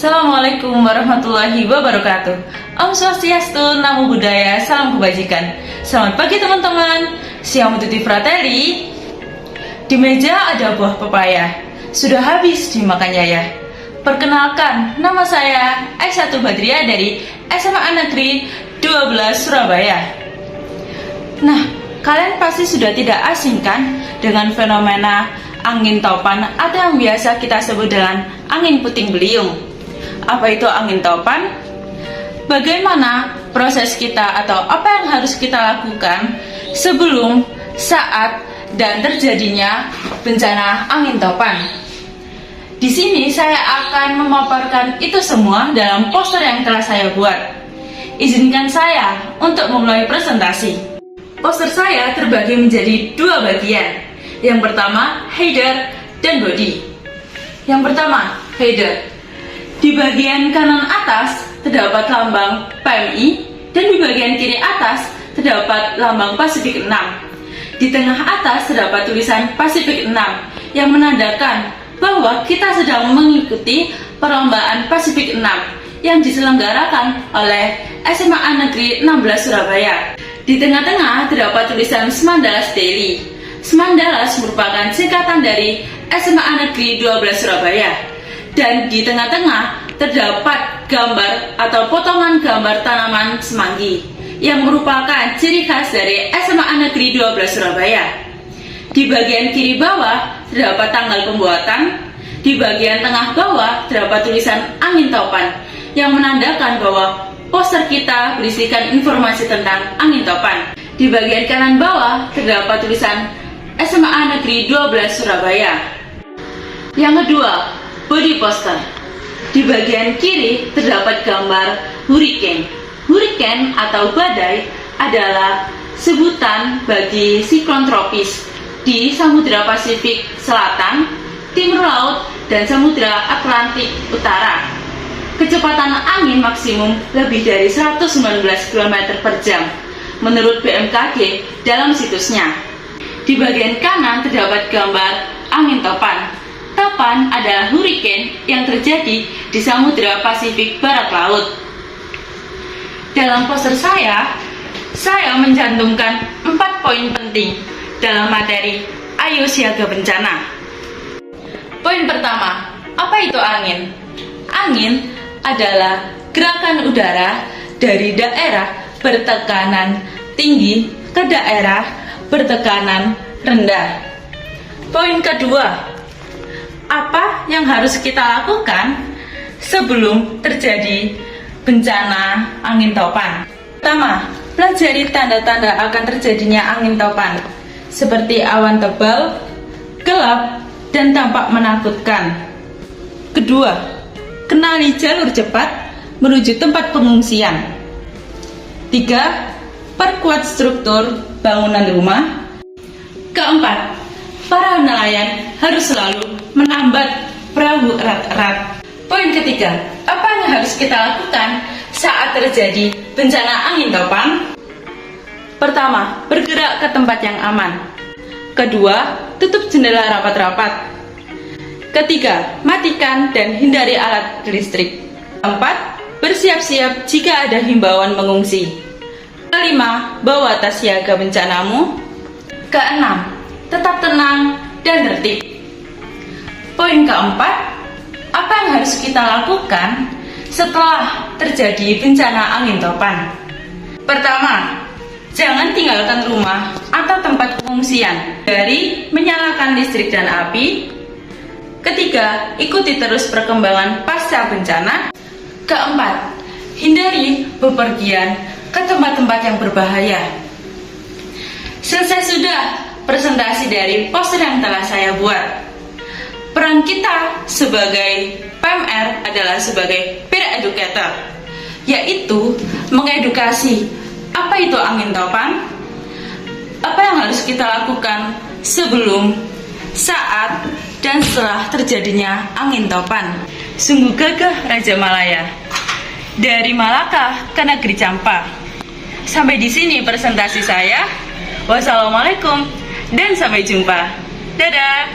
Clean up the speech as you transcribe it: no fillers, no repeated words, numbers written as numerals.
Assalamualaikum warahmatullahi wabarakatuh. Om Swastiastu, Namo Buddhaya, salam kebajikan. Selamat pagi teman-teman. Siamo tutti fratelli. Di meja ada buah pepaya. Sudah habis dimakan Yaya. Perkenalkan, nama saya Aisyah Badriah dari SMA Negeri 12 Surabaya. Nah, kalian pasti sudah tidak asing kan dengan fenomena angin topan atau yang biasa kita sebut dengan angin puting beliung. Apa itu angin topan? Bagaimana proses kita atau apa yang harus kita lakukan sebelum, saat, dan terjadinya bencana angin topan? Di sini saya akan memaparkan itu semua dalam poster yang telah saya buat. Izinkan saya untuk memulai presentasi. Poster saya terbagi menjadi dua bagian. Yang pertama, header dan body. Yang pertama, header. Di bagian kanan atas terdapat lambang PMI dan di bagian kiri atas terdapat lambang Pasifik 6. Di tengah atas terdapat tulisan Pasifik 6 yang menandakan bahwa kita sedang mengikuti perlombaan Pasifik 6 yang diselenggarakan oleh SMA Negeri 16 Surabaya. Di tengah-tengah terdapat tulisan Semandalas Daily. Semandalas merupakan singkatan dari SMA Negeri 12 Surabaya. Dan di tengah-tengah terdapat gambar atau potongan gambar tanaman semanggi yang merupakan ciri khas dari SMA Negeri 12 Surabaya. Di bagian kiri bawah terdapat tanggal pembuatan. Di bagian tengah bawah terdapat tulisan angin topan yang menandakan bahwa poster kita berisikan informasi tentang angin topan. Di bagian kanan bawah terdapat tulisan SMA Negeri 12 Surabaya. Yang kedua, body poster. Di bagian kiri terdapat gambar hurricane. Hurricane atau badai adalah sebutan bagi siklon tropis di Samudra Pasifik Selatan, Timur Laut, dan Samudra Atlantik Utara. Kecepatan angin maksimum lebih dari 119 km per jam menurut BMKG dalam situsnya. Di bagian kanan terdapat gambar angin topan. Topan adalah hurricane yang terjadi di Samudra Pasifik Barat Laut. Dalam poster saya mencantumkan 4 poin penting dalam materi Ayo Siaga Bencana. Poin pertama, apa itu angin? Angin adalah gerakan udara dari daerah bertekanan tinggi ke daerah bertekanan rendah. Poin kedua, apa yang harus kita lakukan sebelum terjadi bencana angin topan? Pertama, pelajari tanda-tanda akan terjadinya angin topan, seperti awan tebal, gelap, dan tampak menakutkan. Kedua, kenali jalur cepat menuju tempat pengungsian. Tiga, perkuat struktur bangunan rumah. Keempat, para nelayan harus selalu menambat perahu erat-erat. Poin ketiga, apa yang harus kita lakukan saat terjadi bencana angin topan? Pertama, bergerak ke tempat yang aman. Kedua, tutup jendela rapat-rapat. Ketiga, matikan dan hindari alat listrik. Keempat, bersiap-siap jika ada himbauan mengungsi. Kelima, bawa tas siaga bencanamu. Keenam, tetap tenang dan tertib. Poin keempat, apa yang harus kita lakukan setelah terjadi bencana angin topan? Pertama, jangan tinggalkan rumah atau tempat pengungsian dari menyalakan listrik dan api. Ketiga, ikuti terus perkembangan pasca bencana. Keempat, hindari bepergian ke tempat-tempat yang berbahaya. Selesai sudah presentasi dari poster yang telah saya buat. Peran kita sebagai PMR adalah sebagai peer educator, yaitu mengedukasi apa itu angin topan, apa yang harus kita lakukan sebelum, saat, dan setelah terjadinya angin topan. Sungguh gagah Raja Malaya. Dari Malaka ke negeri Campa. Sampai di sini presentasi saya. Wassalamualaikum dan sampai jumpa. Dadah.